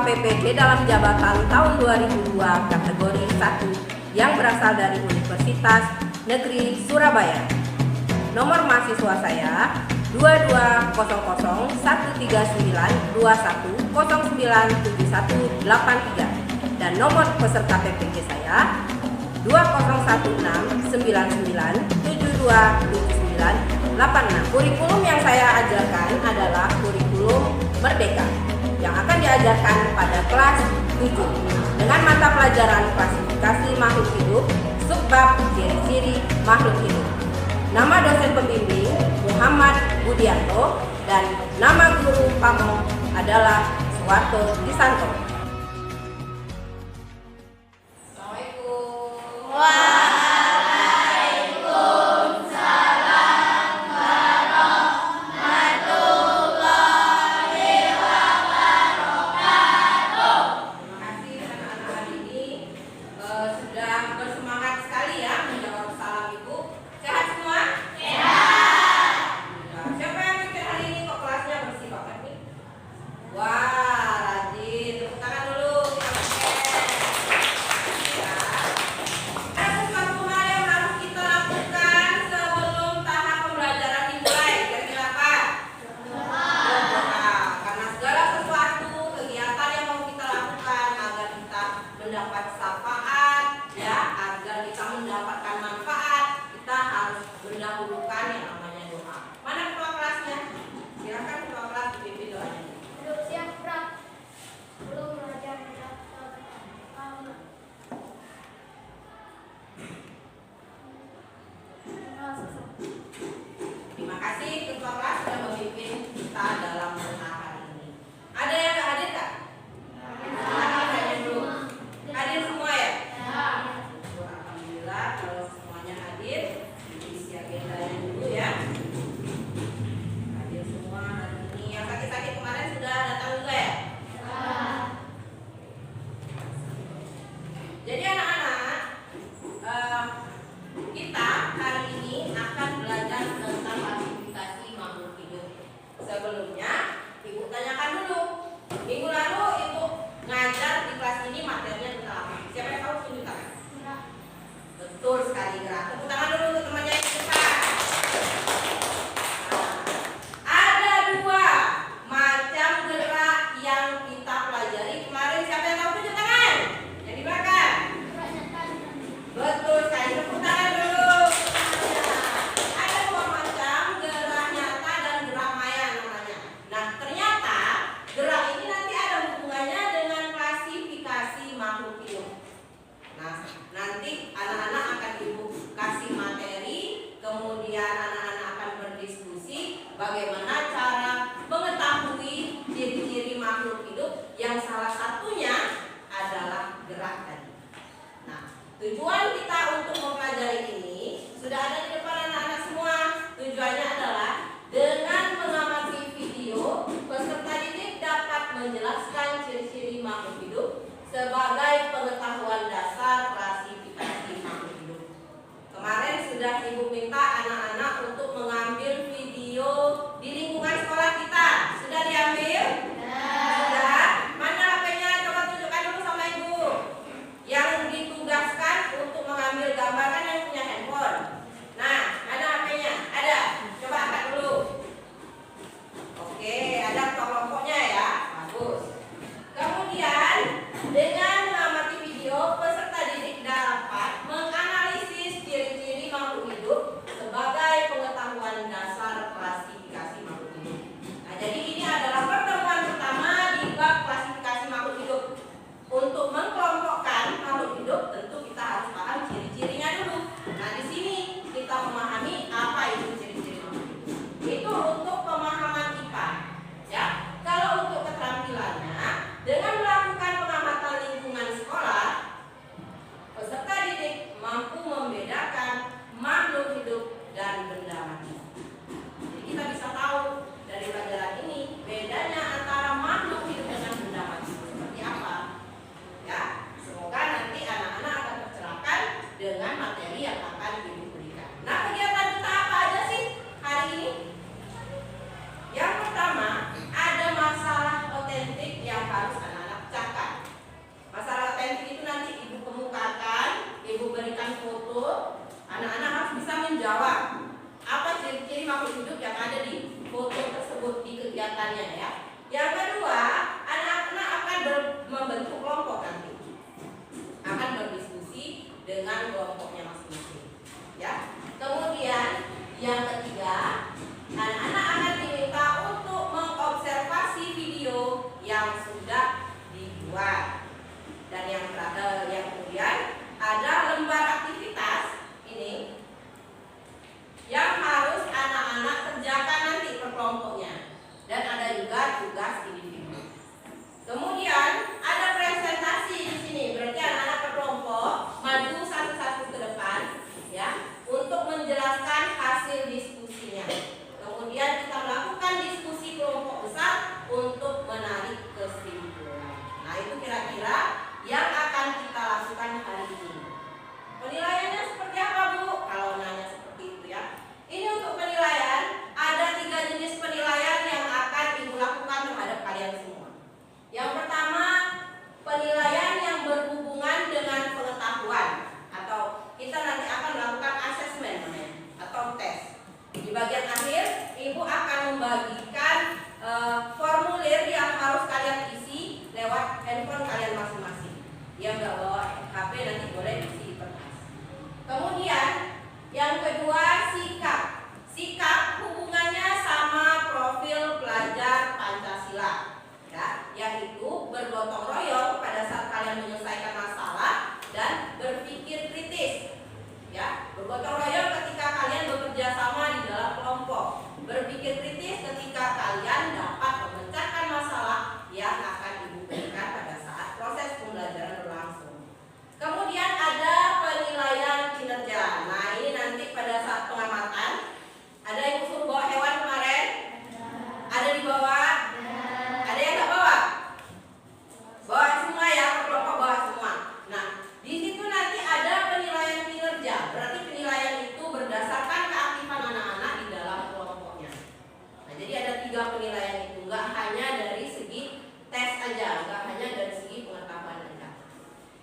PPG dalam jabatan tahun 2002 kategori 1 yang berasal dari Universitas Negeri Surabaya. Nomor mahasiswa saya 220921097183 dan nomor peserta PPG saya 201699727986. Kurikulum yang saya ajarkan adalah kurikulum Merdeka yang akan diajarkan pada kelas 7 dengan mata pelajaran klasifikasi makhluk hidup, subbab ciri-ciri makhluk hidup. Nama dosen pembimbing Muhammad Budianto dan nama guru Pamong adalah Suwarto Disanto. Assalamualaikum. Mendapat syafaat ya, agar kita mendapatkan manfaat, kita harus mendahulukan yang namanya doa. Mana ketua kelasnya? Silakan ketua kelas dipimpin doanya. Siap, Prof. Belum belajar. Terima kasih ketua kelas sudah memimpin kita dalam doa hari ini. Ada yang nggak hadir, Kak? Hadir semua. kalian masing-masing. Yang nggak bawa HP nanti boleh isi kertas. Kemudian yang kedua, sikap. Sikap hubungannya sama profil pelajar Pancasila, ya, yaitu bergotong royong pada saat kalian menyelesaikan masalah dan berpikir kritis. Ya, bergotong royong ketika kalian bekerja sama di dalam kelompok. Berpikir kritis ketika kalian dapat memecahkan masalah yang akan dibuktikan pada saat proses pembelajaran berlangsung. Kemudian ada penilaian kinerja. Nah, ini nanti pada saat pengamatan. Ada yang usul bawa hewan kemarin? Ada di bawah? Ada yang nggak bawa? Bawa semua ya, kelompok bawa semua. Nah, di situ nanti ada penilaian kinerja. Berarti penilaian itu berdasarkan keaktifan anak-anak di dalam kelompoknya. Nah, jadi ada 3 penilaian itu, nggak hanya dari segi tes aja, nggak hanya dari segi pengetahuan aja.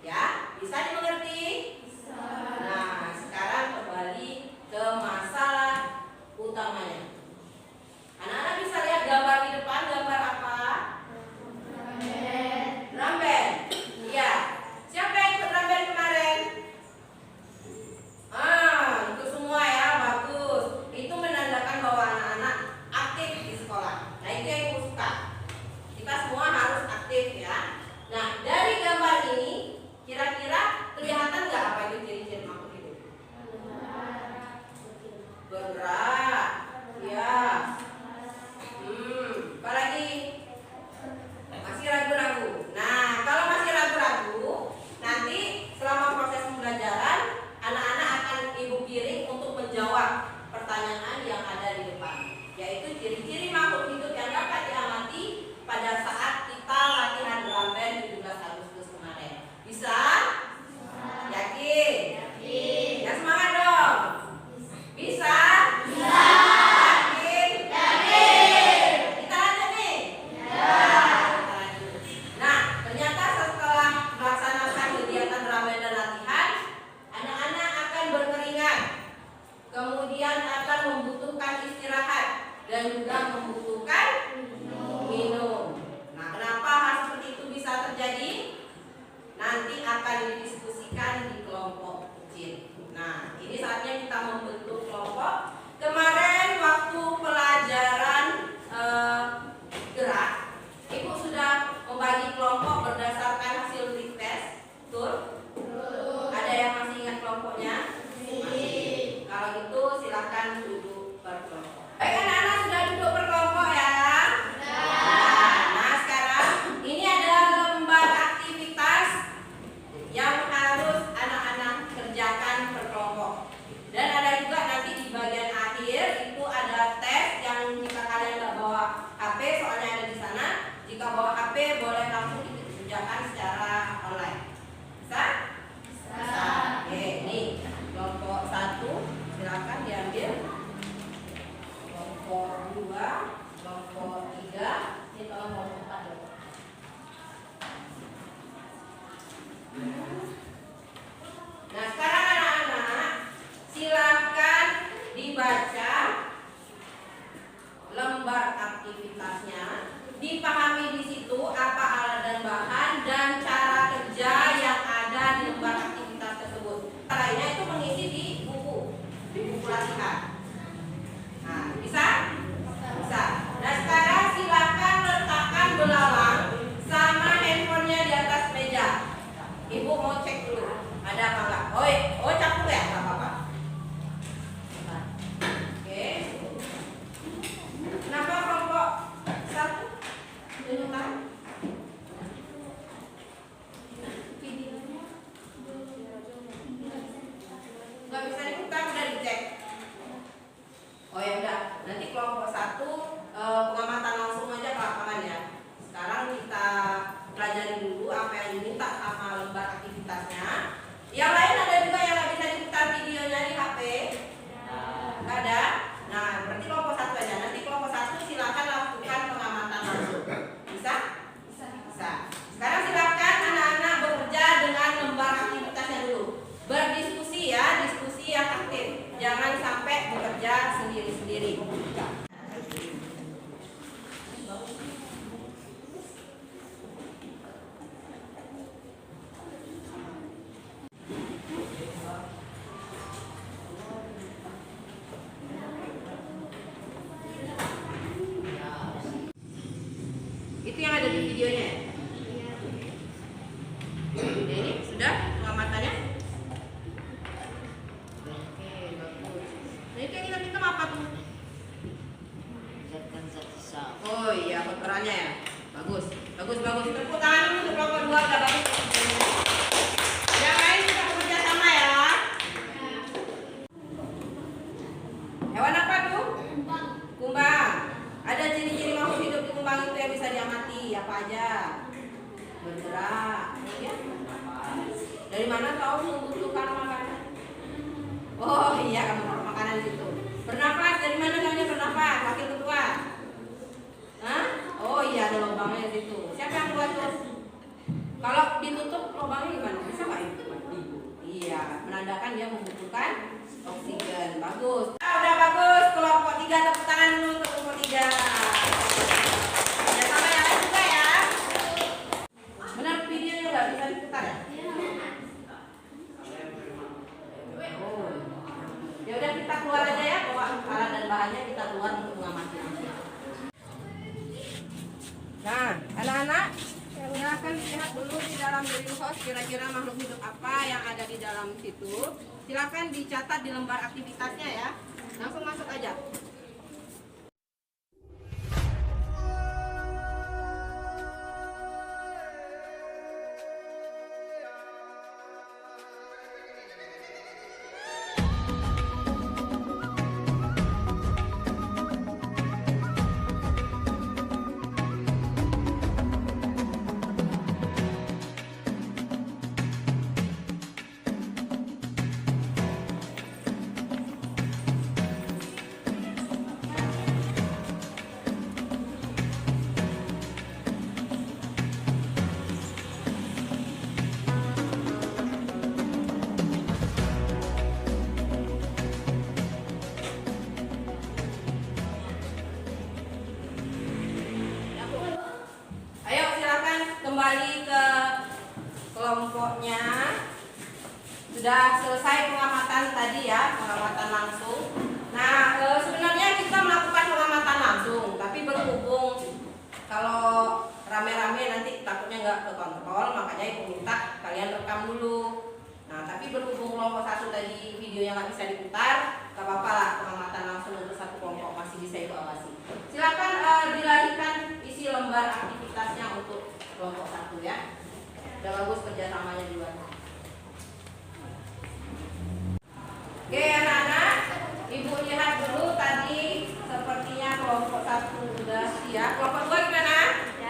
Ya, bisa dimengerti? Bisa. Nah, sekarang kembali ke masalah utamanya. Anak-anak bisa lihat gambar di depan, gambar apa? Drum band. Iya. Siapa yang ikut drum band kemarin? Itu semua ya, bagus. Itu menandakan bahwa anak-anak aktif di sekolah. Nah, itu yang aku suka. Kita semua harus aktif ya. Nah, dari gambar ini kira-kira kelihatan nggak apa itu ciri-ciri makhluk hidup? Bergerak. Ya. Apalagi? Masih ragu-ragu. Nah, kalau masih ragu-ragu, nanti selama proses pembelajaran anak-anak akan ibu kirim untuk menjawab pertanyaan yang ada di depan, yaitu ciri-ciri makhluk hidup yang dapat diamati pada saat kita latihan drum band 17 Agustus kemarin. Bisa? Yakin? Yakin. Ya, semangat dong. Bisa? Bisa. Yakin? Yakin. Kita lanjut nih? Ya. Kita lanjut. Nah, ternyata setelah melaksanakan kegiatan drum band dan latihan, anak-anak akan berkeringat, kemudian akan membutuhkan istirahat dan juga membutuhkan minum. Nah, kenapa hal seperti itu bisa terjadi? Nanti akan didiskusikan di kelompok kecil. Nah, ini saatnya kita membentuk kelompok. Kemarin waktu pelajaran gerak, Ibu sudah membagi kelompok berdasarkan hasil big test. Betul? Ada yang masih ingat kelompoknya? Masih. Kalau gitu silakan duduk berkelompok. Baik, anak-anak sudah duduk berkelompok ya? Nah, sekarang ini ada lembar aktivitas yang harus anak-anak kerjakan berkelompok. Dan ada juga nanti di bagian akhir itu ada tes yang jika kalian nggak bawa HP, soalnya ada di sana. Jika bawa HP boleh langsung dikerjakan secara online. Bisa? Bisa. Oke, nih kelompok 1 silakan diambil. Kelompok 2, kelompok 3, ini kelompok 4 dulu. Nah, sekarang anak-anak silakan dibaca lembar aktivitasnya, dipahami di situ apa alat dan bahan dan cara kerja yang ada di lembar aktivitas tersebut. Lainnya itu mengisi di buku latihan. Nah, bisa? Bisa. Nah, sekarang silakan letakkan belalang sama handphonenya di atas meja. Ibu mau cek dulu ada apa enggak. Oh campur ya, nggak apa-apa. Oke. Kenapa kelompok 1 tunjukkan videonya nggak bisa diputar, udah dicek. Oh ya udah, nanti kelompok 1 pengamatan langsung aja ke lapangan ya. Sekarang kita pelajari dulu apa yang diminta sama lembar aktivitasnya. Yang lain ada juga yang nggak bisa diputar videonya di HP? Nggak ada? Nah, berarti kelompok 1 aja. Nanti kelompok 1 silakan lakukan pengamatan langsung. Bisa? Bisa. Bisa. Sekarang silakan anak-anak bekerja dengan lembar aktivitasnya dulu. Berdiskusi ya, diskusi yang aktif. Jangan sampai bekerja sendiri-sendiri. Dari mana tahu membutuhkan makanan? Oh iya, kamu taruh makanan di situ. Bernafas, dari mana tahunya bernafas? Wakil ketua. Hah? Oh iya, ada lubangnya di situ. Siapa yang buat tuh? Kalau ditutup lubangnya gimana? Bisa nggak itu? Iya, menandakan dia membutuhkan oksigen. Bagus. Udah bagus. Kelompok 3, tepuk tangan dulu untuk kelompok 3. Ya sama yang lain juga ya. Benar videonya nggak bisa diputar ya? Oh. Ya udah kita keluar aja ya, bawa alat dan bahannya kita keluar untuk mengamati langsung. Nah, anak-anak, silahkan lihat dulu di dalam greenhouse kira-kira makhluk hidup apa yang ada di dalam situ. Silahkan dicatat di lembar aktivitasnya ya. Langsung masuk aja. Ayo silakan kembali ke kelompoknya. Sudah selesai pengamatan tadi ya, pengamatan langsung. Nah, sebenarnya kita melakukan pengamatan langsung, tapi berhubung kalau rame-rame nanti takutnya nggak kekontrol, makanya ibu minta kalian rekam dulu. Nah, tapi berhubung kelompok 1 tadi videonya nggak bisa diputar, nggak apa-apa lah, pengamatan langsung untuk satu kelompok masih bisa ibu awasi. Silakan dilarikan isi lembar aktivitasnya untuk kelompok 1 ya. Udah bagus kerjasamanya di luar. Oke anak-anak, ibu lihat dulu tadi sepertinya kelompok 1 udah siap. Kelompok 2 gimana?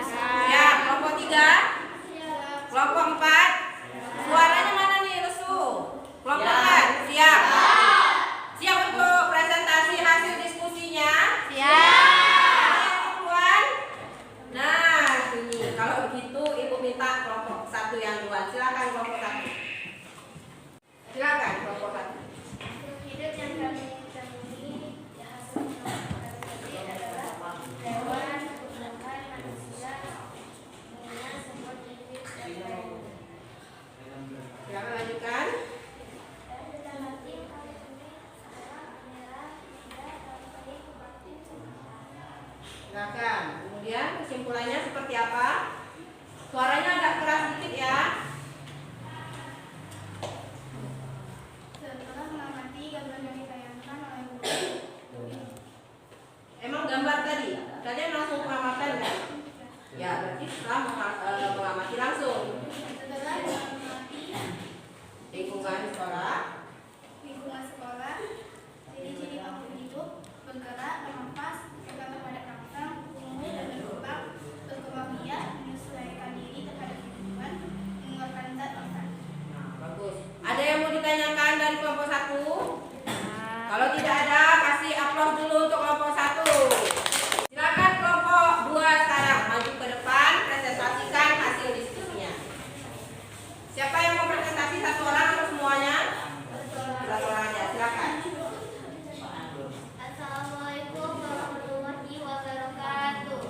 Siap. Kelompok 3? Kelompok 4? Suaranya mana nih lesu? Kelompok 4? Siap. Siap untuk presentasi hasil diskusinya? Siap. Nah, ini kalau begitu ibu minta kelompok 1 yang duluan. Silakan kelompok 1. Silakan kelompok 1. Hidup yang kami temui hasilnya adalah hewan, tumbuhan, manusia, dengan semua jenis dan lain. Silakan lanjutkan. Dan dalam hati kami adalah merah, tidak terbaik, batin, Silakan. Kemudian kesimpulannya seperti apa? Suaranya agak keras dikit ya. setelah mengamati gambar yang ditayangkan oleh guru. Emang gambar tadi? Kalian langsung pengamatan kan? Ya, berarti setelah mengamati langsung Setelah mengamati lingkungan sekolah. lingkungan sekolah, ciri-ciri makhluk hidup, bergerak, bernafas, bergerak pada kantong, tumbuh dan berkembang, berkembang biak, menyesuaikan diri terhadap lingkungan, mengeluarkan zat organ. Nah, bagus. Ada yang mau ditanyakan dari kelompok 1? Kalau tidak ada, kasih aplaus dulu untuk kelompok 1. Silakan kelompok 2 sekarang maju ke depan, presentasikan hasil diskusinya. Siapa yang mau presentasi, satu orang atau semuanya? Satu orang aja, silakan. Assalamualaikum warahmatullahi wabarakatuh.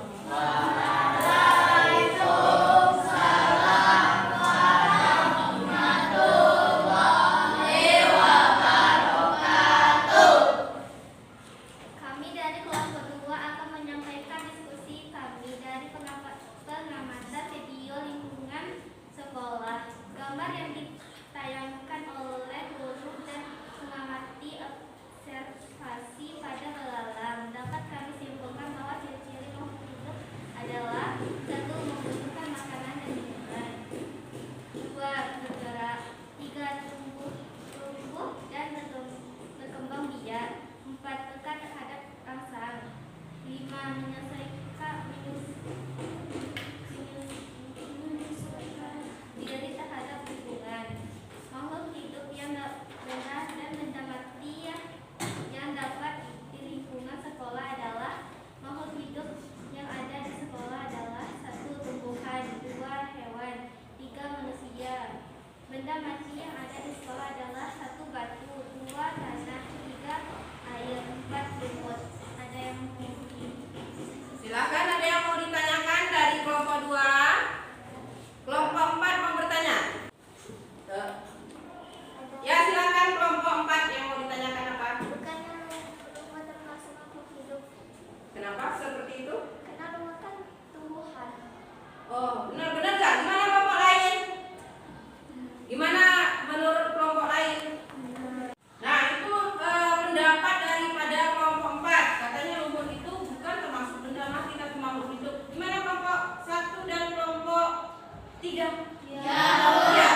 Ya.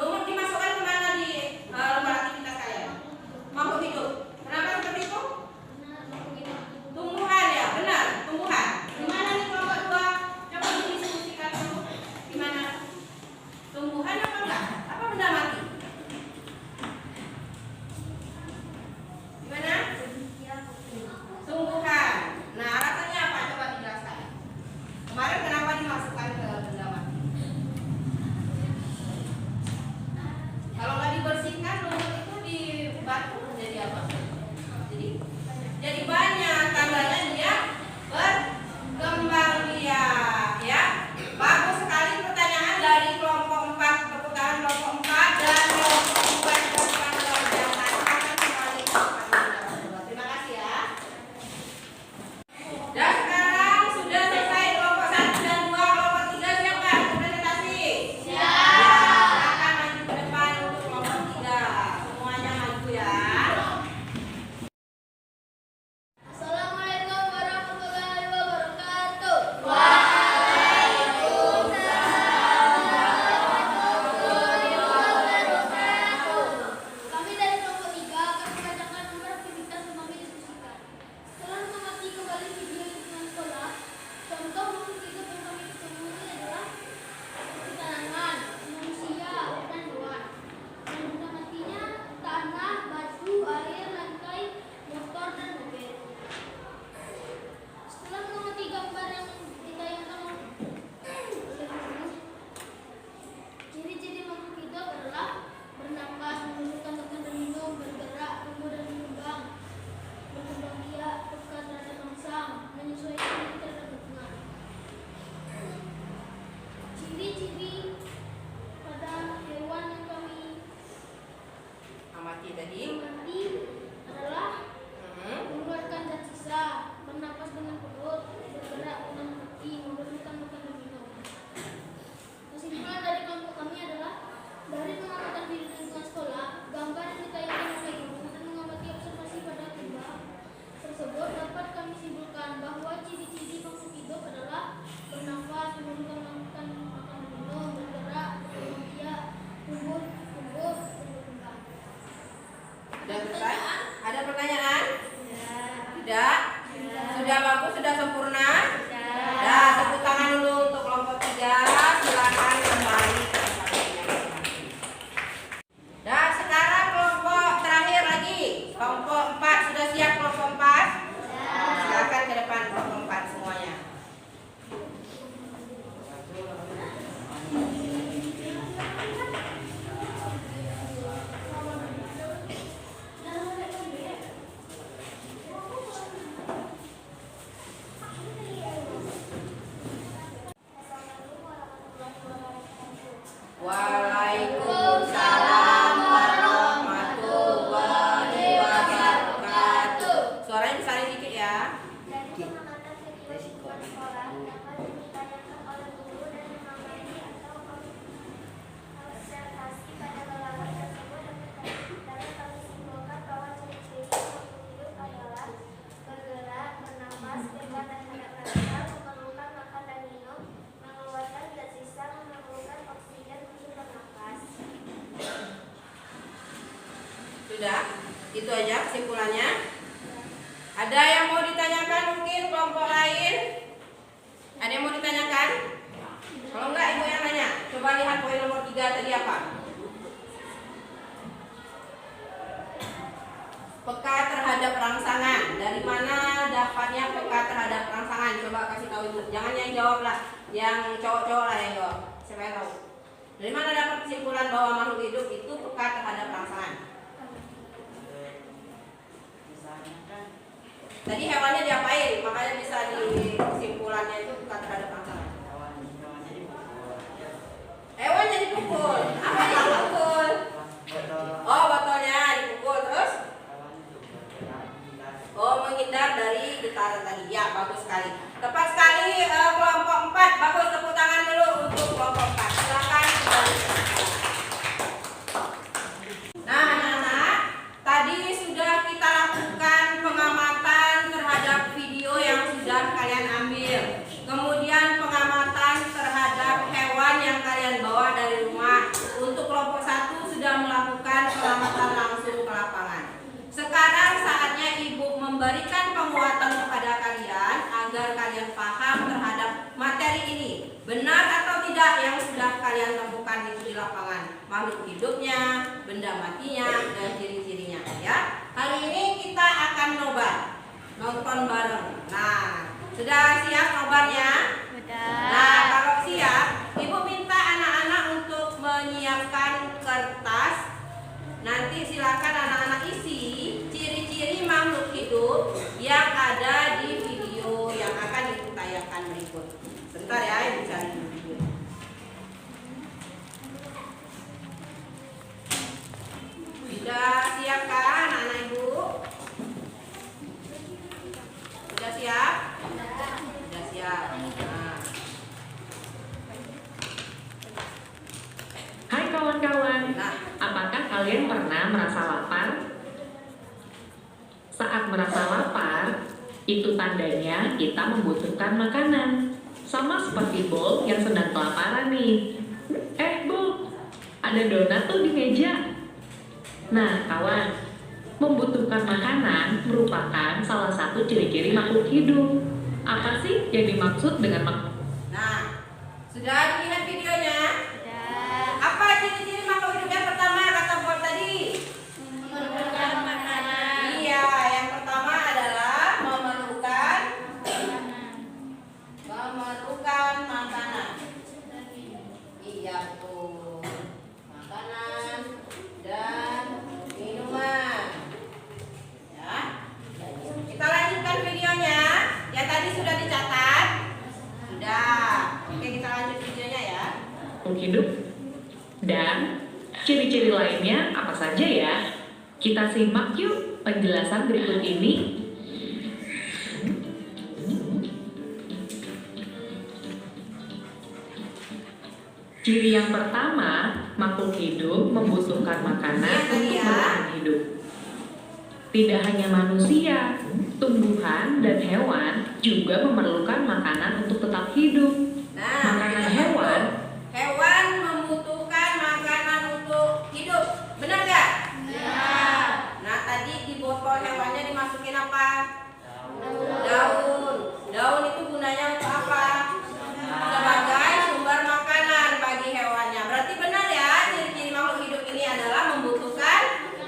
Lumut dimasukkan kemana di lembar aktivitas kalian? Makhluk hidup. Kenapa seperti itu? Tumbuhan ya, benar, tumbuhan. Gimana nih kelompok 2? Coba didiskusikan dulu. Gimana? Tumbuhan apa enggak? Apa benda mati? Gimana? Tumbuhan. Nah, alasannya apa? Coba dijelaskan. Kemarin kenapa dimasukkan ke benda mati? Kalau nggak dibersihkan, lumut itu di batu jadi apa? Jadi banyak, tandanya dia berkembang biak, ya. Bagus sekali pertanyaan dari kelompok 4, tepuk tangan kelompok 4 dan kelompok 4 bukan luar biasa. Akan kembali ke tempat. Terima kasih ya. Dan sekarang sudah selesai kelompok 1 dan 2, kelompok 3 siap nggak presentasi? Siap. Akan maju ke depan untuk kelompok 3. Semuanya maju ya. Assalamualaikum warahmatullahi wabarakatuh. Kami dari kelompok 3 akan membacakan nomor aktivitas yang kami diskusikan. Setelah mengamati kembali video lingkungan sekolah, contoh makhluk hidup yang kami temui adalah tanaman, manusia, dan hewan. Dan benda matinya tanah, batu, air, lantai, motor, dan mobil. Setelah mengamati gambar yang ditayangkan oleh guru, ciri-ciri makhluk hidup adalah bernafas, mengeluarkan makan dan minum, bergerak, tumbuh dan berkembang biak, peka terhadap rangsang, menyesuaikan diri terhadap lingkungan. Ciri-ciri pada hewan yang kami Amati tadi. amati adalah mengeluarkan zat sisa, bernafas dengan perut, bergerak dengan kaki, memerlukan makan dan minum. Kesimpulan dari kelompok kami adalah dari pengamatan video lingkungan sekolah, gambar yang ditayangkan oleh guru dan mengamati observasi pada gambar tersebut dapat kami simpulkan bahwa ciri-ciri makhluk hidup adalah bernafas, memerlukan makan dan minum, bergerak, berkembang biak, tumbuh, dan berkembang. Sudah selesai? Ada pertanyaan? Tidak? Sudah bagus, sudah sempurna? Nah, tepuk tangan dulu untuk kelompok 3. Silakan kembali ke tempatnya masing-masing. Nah, sekarang kelompok terakhir lagi. Kelompok 4 sudah siap kelompok 4? Silakan ke depan kelompok 4 semuanya. Waalaikumsalam warahmatullahi wabarakatuh. Suaranya disalin dikit ya. Dari pengamatan video lingkungan sekolah dapat ditayangkan oleh guru dan mengamati atau observasi pada kelelawar tersebut dapat kami simpulkan bahwa ciri-ciri makhluk hidup adalah bergerak, bernafas, bebas terhadap rasa, memerlukan makan dan minum, mengeluarkan zat sisa, memerlukan oksigen untuk bernafas. Sudah? Itu aja kesimpulannya. Ada yang mau ditanyakan mungkin kelompok lain? Ada yang mau ditanyakan? Kalau enggak, ibu yang nanya. Coba lihat poin nomor 3 tadi apa? Peka terhadap rangsangan. Dari mana dapatnya peka terhadap rangsangan? Coba kasih tahu ibu. Jangan yang jawab lah. Yang cowok-cowok lah yang jawab. Siapa yang tahu? Dari mana dapat kesimpulan bahwa makhluk hidup itu peka terhadap rangsangan? Tadi hewannya diapain? Makanya bisa disimpulannya itu peka terhadap rangsangan. Hewannya dipukul. Apa yang dipukul? Oh, botolnya dipukul. Terus? Oh, menghindar dari getaran tadi. Ya, bagus sekali. Tepat sekali kelompok 4. Bagus, tepuk tangan dulu untuk kelompok 4. Silakan kembali. Nah, anak-anak, tadi sudah kita lakukan pengamatan terhadap video yang sudah kalian makhluk hidupnya, benda matinya, dan ciri-cirinya ya. Hari ini kita akan nobar, nonton bareng. Nah, sudah siap nobarnya? Nah, kalau siap, Ibu minta anak-anak untuk menyiapkan kertas. Nanti silakan anak-anak isi ciri-ciri makhluk hidup yang ada di video yang akan ditayangkan berikut. Sebentar ya, Ibu cari dulu. Sudah siap kan anak-anak Ibu? Sudah siap? Sudah siap. Nah. Hai kawan-kawan, Nah. apakah kalian pernah merasa lapar? Saat merasa lapar, itu tandanya kita membutuhkan makanan. Sama seperti Bolt yang sedang kelaparan nih. Bolt, ada donat tuh di meja. Nah kawan, membutuhkan makanan merupakan salah satu ciri-ciri makhluk hidup. Apa sih yang dimaksud dengan makhluk? Nah, sudah dilihat videonya? Apa ciri-ciri makhluk hidup yang pertama kata Bolt tadi? Memerlukan makanan. Iya, yang pertama adalah memerlukan makanan. Iya betul. Makanan dan minuman. Ya. Kita lanjutkan videonya. Yang tadi sudah dicatat? Sudah. Oke, kita lanjut videonya ya. Makhluk hidup dan ciri-ciri lainnya apa saja ya? Kita simak yuk penjelasan berikut ini. Ciri yang pertama, makhluk hidup membutuhkan makanan untuk bertahan hidup. Tidak hanya manusia, tumbuhan dan hewan juga memerlukan makanan untuk tetap hidup. Nah, Makanan hewan hewan membutuhkan makanan untuk hidup. Benar nggak? Nah, tadi di botol hewannya dimasukin apa? Daun. Daun itu gunanya untuk apa? Sebagai sumber makanan bagi hewannya. Berarti benar ya, ciri-ciri makhluk hidup ini adalah membutuhkan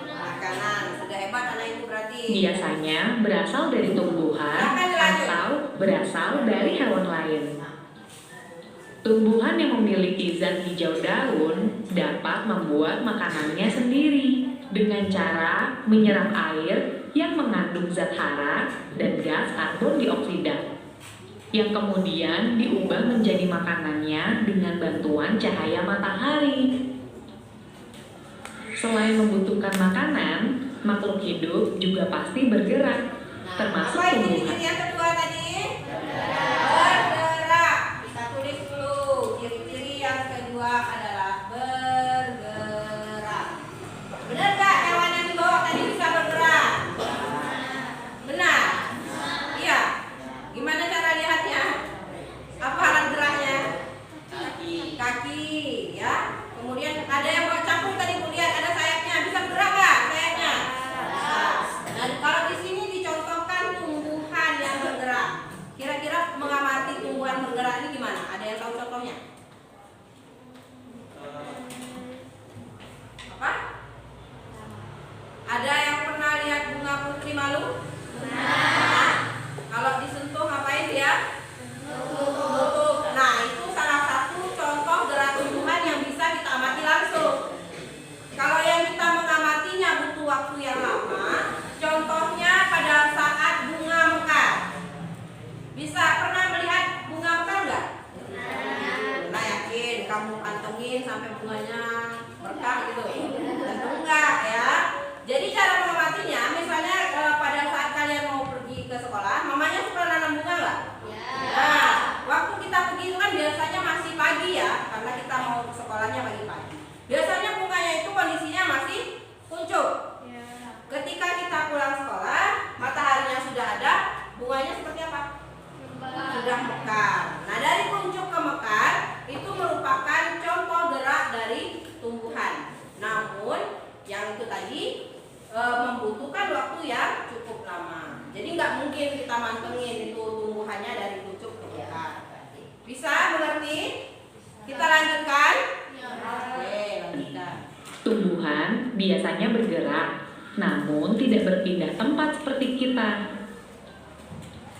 makanan. Sudah hebat anak itu berarti. biasanya berasal dari tumbuhan atau berasal dari hewan lain. Tumbuhan yang memiliki zat hijau daun dapat membuat makanannya sendiri dengan cara menyerap air yang mengandung zat hara dan gas karbon dioksida, yang kemudian diubah menjadi makanannya dengan bantuan cahaya matahari. Selain membutuhkan makanan, makhluk hidup juga pasti bergerak, termasuk apa itu tumbuhan. ciri yang kedua tadi? Bergerak. Kita tulis dulu. Ciri-ciri yang kedua adalah bergerak. Benar nggak hewan yang dibawa tadi bisa bergerak? Benar. Iya. Gimana cara lihatnya? Apa alat geraknya? Kaki, ya. Kemudian ada yang bawa capung tadi, lihat ada sayapnya. Bisa bergerak nggak sayapnya? Dan kalau di sini dicontohkan tumbuhan yang bergerak. Kira-kira mengamati tumbuhan bergerak ini gimana? Ada yang tahu contohnya? Apa? Ada yang pernah lihat bunga putri malu? Nah, kalau disentuh ngapain dia? Tutup. Nah, itu salah satu contoh gerak tumbuhan yang bisa kita amati langsung. Kalau yang kita mengamatinya butuh waktu yang lama, contohnya pada saat bunga mekar. Bisa pernah melihat bunga mekar nggak? Nah, yakin kamu pantengin sampai bunganya berkah gitu? Tentu enggak ya. Jadi cara mengamatinya, misalnya pada saat kalian mau pergi ke sekolah, mamanya suka nanam bunga nggak? Nah, waktu kita pergi itu kan biasanya masih pagi ya, karena kita mau ke sekolahnya pagi-pagi. Biasanya bunganya itu kondisinya masih kuncup. Ketika kita pulang sekolah, mataharinya sudah ada, bunganya seperti apa? Sudah mekar. Nah, dari kuncup ke mekar itu merupakan contoh gerak dari tumbuhan. Namun yang itu tadi membutuhkan waktu yang cukup lama. Jadi nggak mungkin kita mantengin itu tumbuhannya dari kuncup ke mekar. Bisa mengerti? Kita lanjutkan. Tumbuhan biasanya bergerak, namun tidak berpindah tempat seperti kita.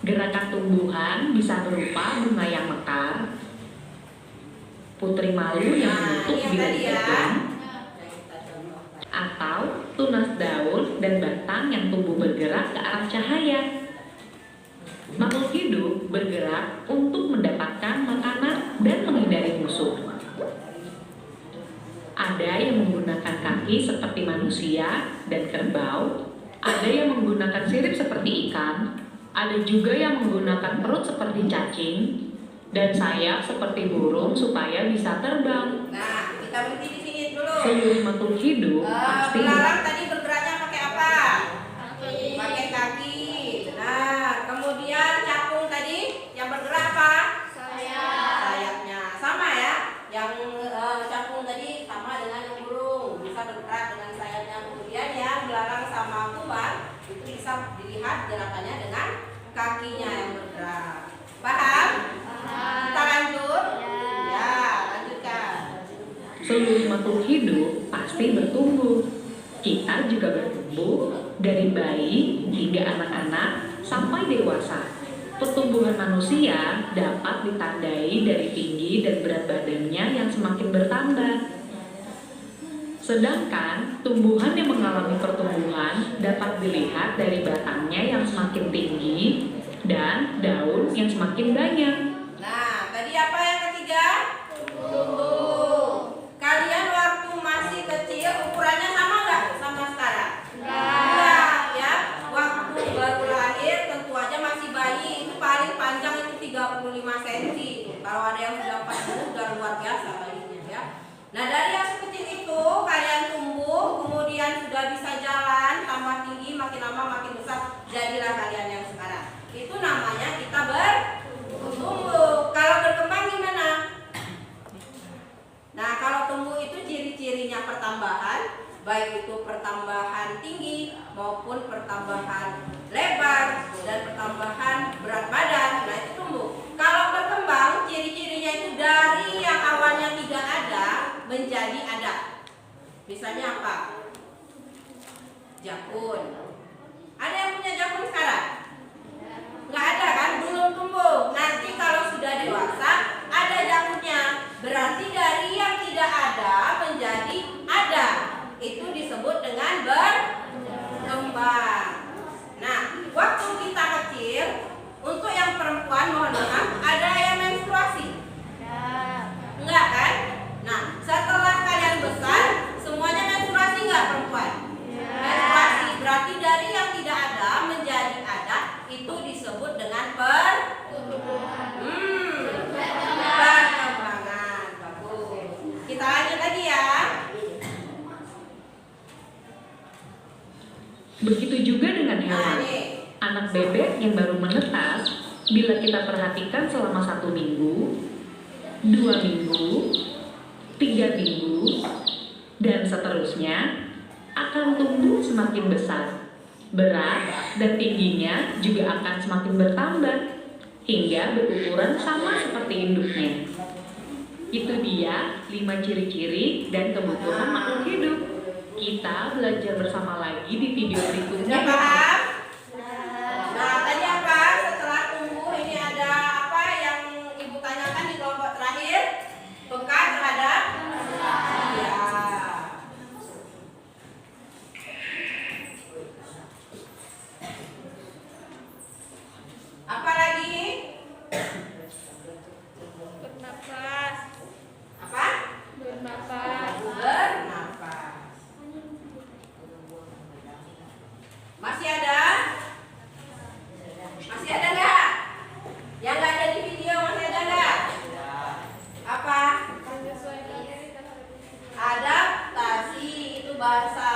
Gerakan tumbuhan bisa berupa bunga yang mekar, putri malu yang menutup diri daun, atau tunas daun dan batang yang tumbuh bergerak ke arah cahaya. Makhluk hidup bergerak untuk mendapatkan makanan dan menghindari musuh. Ada yang menggunakan kaki seperti manusia dan kerbau, ada yang menggunakan sirip seperti ikan, ada juga yang menggunakan perut seperti cacing, dan sayap seperti burung supaya bisa terbang. Nah, kita berhenti di sini dulu. Seluruh makhluk hidup pasti Belalang tadi bergeraknya pakai apa? Pakai kaki. Nah, kemudian capung tadi yang bergerak apa? Sayapnya. Sama ya? Yang capung tadi sama dengan yang burung, bisa bergerak dengan sayapnya. Kemudian yang belalang sama kumbang itu bisa dilihat gerakannya dengan kakinya yang bergerak. Paham? Kita lanjut? Ya, lanjutkan. seluruh makhluk hidup pasti bertumbuh. Kita juga bertumbuh dari bayi hingga anak-anak sampai dewasa. Pertumbuhan manusia dapat ditandai dari tinggi dan berat badannya yang semakin bertambah. Sedangkan tumbuhan yang mengalami pertumbuhan dapat dilihat dari batangnya yang semakin tinggi dan daun yang semakin banyak. Nah, tadi apa yang ketiga? Tumbuh. Kalian waktu masih kecil ukurannya sama nggak sama sekarang? Enggak, ya. Waktu baru lahir tentu aja masih bayi itu paling panjang itu 35 cm. Kalau ada yang sudah 40 udah luar biasa bayinya ya. Nah, dari yang sekecil itu kalian tumbuh, kemudian sudah bisa jalan, tambah tinggi, makin lama makin besar, jadilah kalian yang sekarang. Itu namanya kita bertumbuh. Kalau berkembang gimana? Nah, kalau tumbuh itu ciri-cirinya pertambahan, baik itu pertambahan tinggi maupun pertambahan lebar dan pertambahan berat badan. Nah, itu tumbuh. Kalau berkembang, ciri-cirinya itu dari yang awalnya tidak ada menjadi ada. Misalnya apa? Jakun. Ada yang punya jakun sekarang? Nggak ada kan? Belum tumbuh. Nanti kalau sudah dewasa ada jakunnya. Berarti dari yang tidak ada menjadi ada. Itu disebut dengan berkembang. Nah, waktu kita kecil, untuk yang perempuan mohon maaf, ada yang menstruasi? Enggak kan? Nah, setelah kalian besar, semuanya menstruasi nggak perempuan? Menstruasi. Berarti dari yang tidak ada menjadi ada, itu disebut dengan perkembangan. Bagus. Kita lanjut lagi ya. Begitu juga dengan hewan. Anak bebek yang baru menetas, bila kita perhatikan selama 1 minggu, 2 minggu, 3 minggu, dan seterusnya, akan tumbuh semakin besar. Berat dan tingginya juga akan semakin bertambah, hingga berukuran sama seperti induknya. Itu dia 5 ciri-ciri dan kebutuhan makhluk hidup. Kita belajar bersama lagi di video berikutnya. Sudah paham? Nah, tadi apa? Setelah tumbuh ini ada apa yang Ibu tanyakan di kelompok terakhir? Peka terhadap? Iya. Apa lagi? Bernapas. Apa? Bernapas. Bernafas. Masih ada? Masih ada nggak? Yang nggak ada di video masih ada nggak? Apa? Adaptasi itu bahasa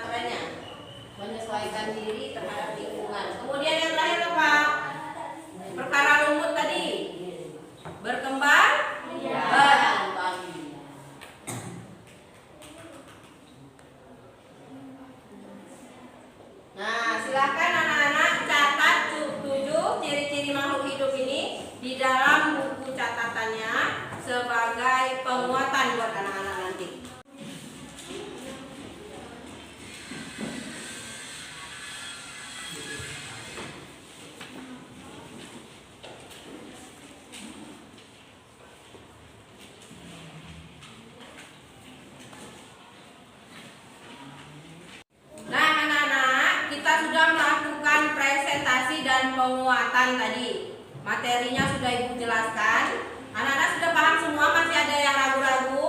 kerennya. Menyesuaikan diri terhadap lingkungan. Kemudian yang terakhir apa? Perkara lumut tadi. Berkembang? Berkembang. Nah, silakan anak-anak catat 7 ciri-ciri makhluk hidup ini di dalam buku catatannya sebagai penguatan buat anak-anak nanti. penguatan tadi. Materinya sudah Ibu jelaskan. Anak-anak sudah paham semua, masih ada yang ragu-ragu?